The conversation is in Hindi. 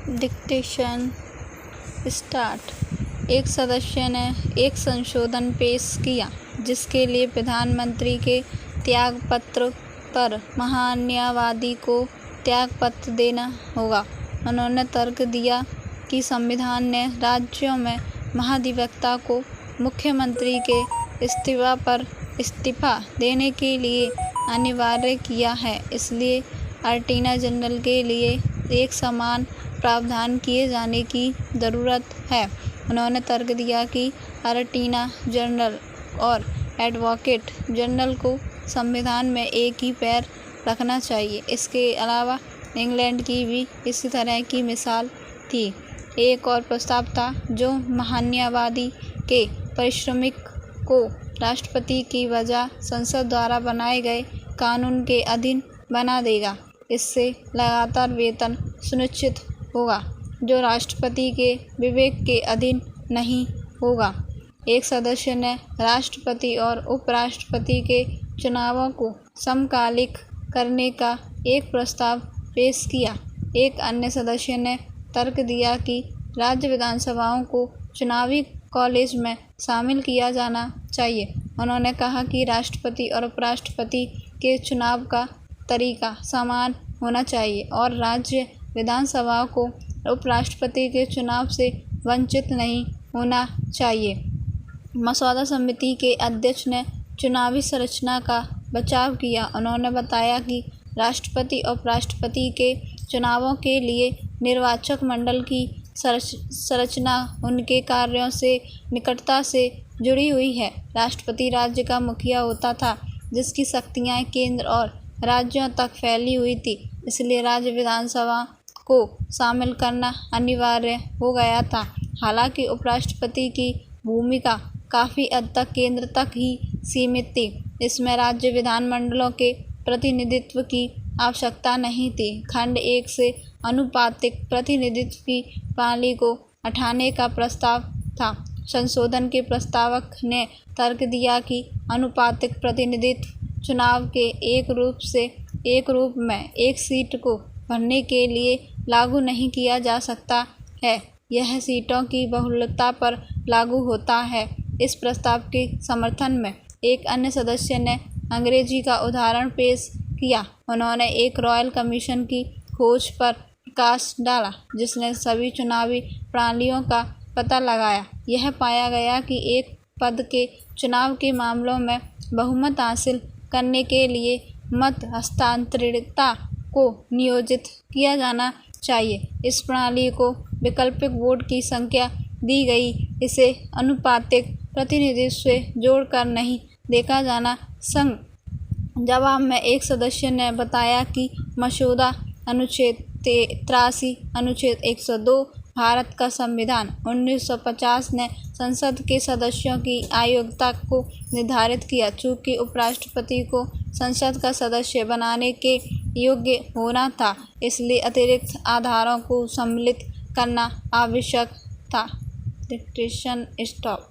Dictation start. एक सदस्य ने एक संशोधन पेश किया जिसके लिए प्रधानमंत्री के त्यागपत्र पर महान्यायवादी को त्यागपत्र देना होगा। उन्होंने तर्क दिया कि संविधान ने राज्यों में महाधिवक्ता को मुख्यमंत्री के इस्तीफा पर इस्तीफा देने के लिए अनिवार्य किया है, इसलिए अटॉर्नी जनरल के लिए एक समान प्रावधान किए जाने की ज़रूरत है। उन्होंने तर्क दिया कि अटॉर्नी जनरल और एडवोकेट जनरल को संविधान में एक ही पैर रखना चाहिए। इसके अलावा इंग्लैंड की भी इसी तरह की मिसाल थी। एक और प्रस्ताव था जो महान्यायवादी के पारिश्रमिक को राष्ट्रपति की बजाय संसद द्वारा बनाए गए कानून के अधीन बना देगा। इससे लगातार वेतन सुनिश्चित होगा जो राष्ट्रपति के विवेक के अधीन नहीं होगा। एक सदस्य ने राष्ट्रपति और उपराष्ट्रपति के चुनावों को समकालिक करने का एक प्रस्ताव पेश किया। एक अन्य सदस्य ने तर्क दिया कि राज्य विधानसभाओं को चुनावी कॉलेज में शामिल किया जाना चाहिए। उन्होंने कहा कि राष्ट्रपति और उपराष्ट्रपति के चुनाव का तरीका समान होना चाहिए और राज्य विधानसभाओं को उपराष्ट्रपति के चुनाव से वंचित नहीं होना चाहिए। मसौदा समिति के अध्यक्ष ने चुनावी संरचना का बचाव किया। उन्होंने बताया कि राष्ट्रपति और उपराष्ट्रपति के चुनावों के लिए निर्वाचक मंडल की संरचना उनके कार्यों से निकटता से जुड़ी हुई है। राष्ट्रपति राज्य का मुखिया होता था जिसकी शक्तियाँ केंद्र और राज्यों तक फैली हुई थी, इसलिए राज्य विधानसभा को शामिल करना अनिवार्य हो गया था। हालांकि उपराष्ट्रपति की भूमिका काफ़ी हद तक केंद्र तक ही सीमित थी। इसमें राज्य विधानमंडलों के प्रतिनिधित्व की आवश्यकता नहीं थी। खंड 1 से आनुपातिक प्रतिनिधित्व की प्रणाली को हटाने का प्रस्ताव था। संशोधन के प्रस्तावक ने तर्क दिया कि आनुपातिक प्रतिनिधित्व चुनाव के एक रूप में एक सीट को भरने के लिए लागू नहीं किया जा सकता है। यह सीटों की बहुलता पर लागू होता है। इस प्रस्ताव के समर्थन में एक अन्य सदस्य ने अंग्रेजी का उदाहरण पेश किया। उन्होंने एक रॉयल कमीशन की खोज पर प्रकाश डाला जिसने सभी चुनावी प्रणालियों का पता लगाया। यह पाया गया कि एक पद के चुनाव के मामलों में बहुमत हासिल करने के लिए मत हस्तांतरिता को नियोजित किया जाना चाहिए। इस प्रणाली को वैकल्पिक वोट की संख्या दी गई। इसे आनुपातिक प्रतिनिधित्व से जोड़कर नहीं देखा जाना संग। जवाब में एक सदस्य ने बताया कि मसौदा अनुच्छेद 83 अनुच्छेद 102 भारत का संविधान 1950 ने संसद के सदस्यों की अयोग्यता को निर्धारित किया। चूँकि उपराष्ट्रपति को संसद का सदस्य बनाने के योग्य होना था, इसलिए अतिरिक्त आधारों को सम्मिलित करना आवश्यक था। Dictation stop.